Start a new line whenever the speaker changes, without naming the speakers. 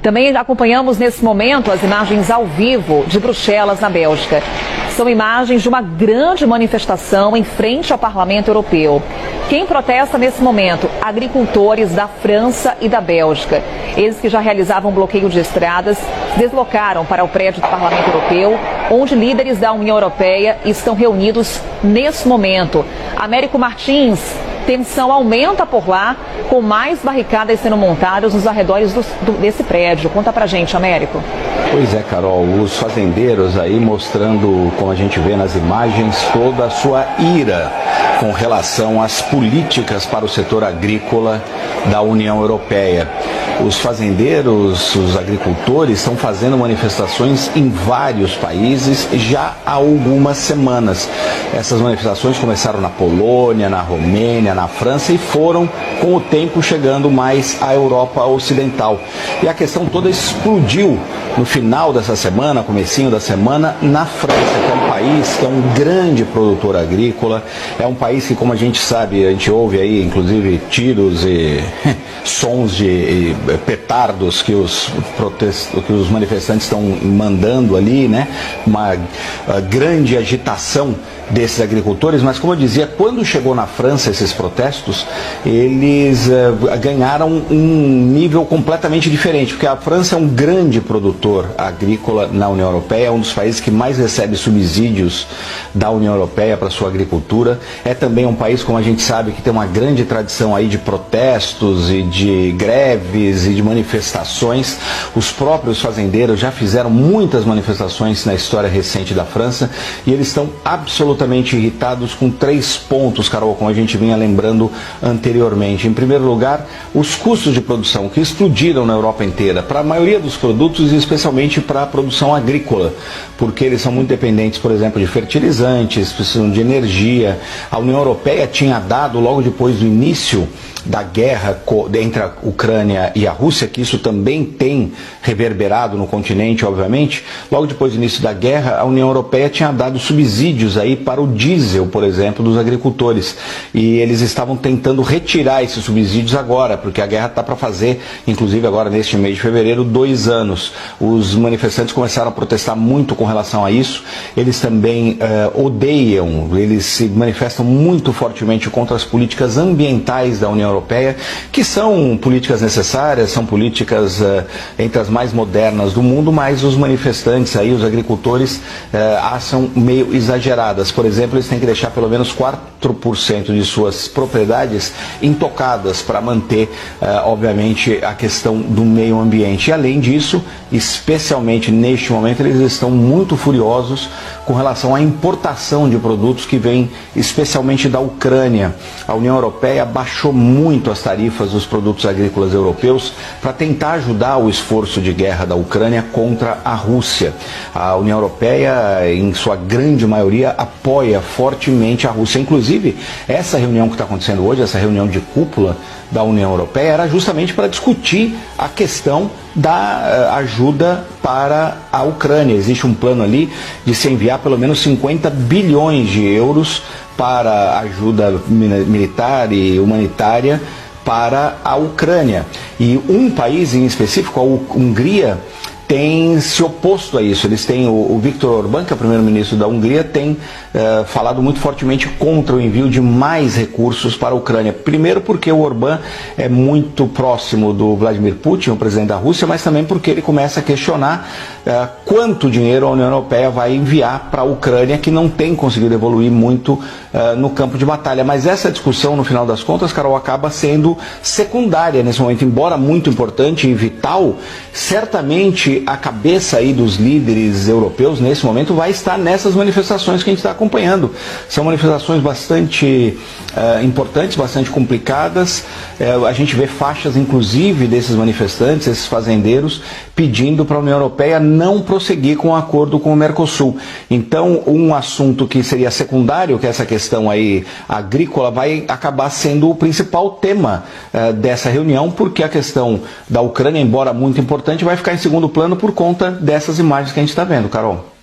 Também acompanhamos nesse momento as imagens ao vivo de Bruxelas, na Bélgica. São imagens de uma grande manifestação em frente ao Parlamento Europeu. Quem protesta nesse momento? Agricultores da França e da Bélgica. Eles que já realizavam bloqueio de estradas, se deslocaram para o prédio do Parlamento Europeu, onde líderes da União Europeia estão reunidos nesse momento. Américo Martins, tensão aumenta por lá, com mais barricadas sendo montadas nos arredores desse prédio. Conta pra gente, Américo.
Pois é, Carol, os fazendeiros aí mostrando, como a gente vê nas imagens, toda a sua ira com relação às políticas para o setor agrícola da União Europeia. Os fazendeiros, os agricultores estão fazendo manifestações em vários países já há algumas semanas. Essas manifestações começaram na Polônia, na Romênia, na França e foram, com o tempo, chegando mais à Europa Ocidental. E a questão toda explodiu no final dessa semana, comecinho da semana, na França, que é um país que é um grande produtor agrícola, é um país que, como a gente sabe, a gente ouve aí, inclusive, tiros e sons de petardos que os manifestantes estão mandando ali, né? Uma grande agitação desses agricultores, mas como eu dizia, quando chegou na França esses protestos, eles ganharam um nível completamente diferente, porque a França é um grande produtor agrícola na União Europeia, é um dos países que mais recebe subsídios da União Europeia para sua agricultura, é também um país, como a gente sabe, que tem uma grande tradição aí de protestos e de greves e de manifestações. Os próprios fazendeiros já fizeram muitas manifestações na história recente da França e eles estão absolutamente irritados com 3 pontos, Carol, como a gente vinha lembrando anteriormente. Em primeiro lugar, os custos de produção que explodiram na Europa inteira, para a maioria dos produtos e especialmente para a produção agrícola, porque eles são muito dependentes, por exemplo, de fertilizantes, precisam de energia. A União Europeia tinha dado, logo depois do início da guerra entre a Ucrânia e a Rússia, que isso também tem reverberado no continente, obviamente, logo depois do início da guerra, a União Europeia tinha dado subsídios aí para o diesel, por exemplo, dos agricultores. E eles estavam tentando retirar esses subsídios agora, porque a guerra está para fazer, inclusive agora neste mês de fevereiro, 2 anos. Os manifestantes começaram a protestar muito com relação a isso. Eles também odeiam, eles se manifestam muito fortemente contra as políticas ambientais da União Europeia, que são políticas necessárias, são políticas entre as mais modernas do mundo, mas os manifestantes aí, os agricultores, acham meio exageradas. Por exemplo, eles têm que deixar pelo menos 4% de suas propriedades intocadas para manter, obviamente, a questão do meio ambiente. E além disso, especialmente neste momento, eles estão muito furiosos com relação à importação de produtos que vêm especialmente da Ucrânia. A União Europeia baixou muito as tarifas dos produtos agrícolas europeus para tentar ajudar o esforço de guerra da Ucrânia contra a Rússia. A União Europeia, em sua grande maioria, apoia fortemente a Rússia. Inclusive, essa reunião que está acontecendo hoje, essa reunião de cúpula da União Europeia, era justamente para discutir a questão da ajuda para a Ucrânia. Existe um plano ali de se enviar pelo menos 50 bilhões de euros para ajuda militar e humanitária para a Ucrânia. E um país em específico, a Hungria, tem se oposto a isso. Eles têm, o Viktor Orbán, que é o primeiro-ministro da Hungria, tem falado muito fortemente contra o envio de mais recursos para a Ucrânia. Primeiro porque o Orbán é muito próximo do Vladimir Putin, o presidente da Rússia, mas também porque ele começa a questionar quanto dinheiro a União Europeia vai enviar para a Ucrânia, que não tem conseguido evoluir muito no campo de batalha. Mas essa discussão, no final das contas, Carol, acaba sendo secundária nesse momento, embora muito importante e vital. Certamente a cabeça aí dos líderes europeus nesse momento vai estar nessas manifestações que a gente está acompanhando. São manifestações bastante importantes, bastante complicadas. A gente vê faixas, inclusive, desses manifestantes, esses fazendeiros, pedindo para a União Europeia não prosseguir com o acordo com o Mercosul. Então, um assunto que seria secundário, que é essa questão aí agrícola, vai acabar sendo o principal tema dessa reunião, porque a questão da Ucrânia, embora muito importante, vai ficar em segundo plano por conta dessas imagens que a gente está vendo, Carol.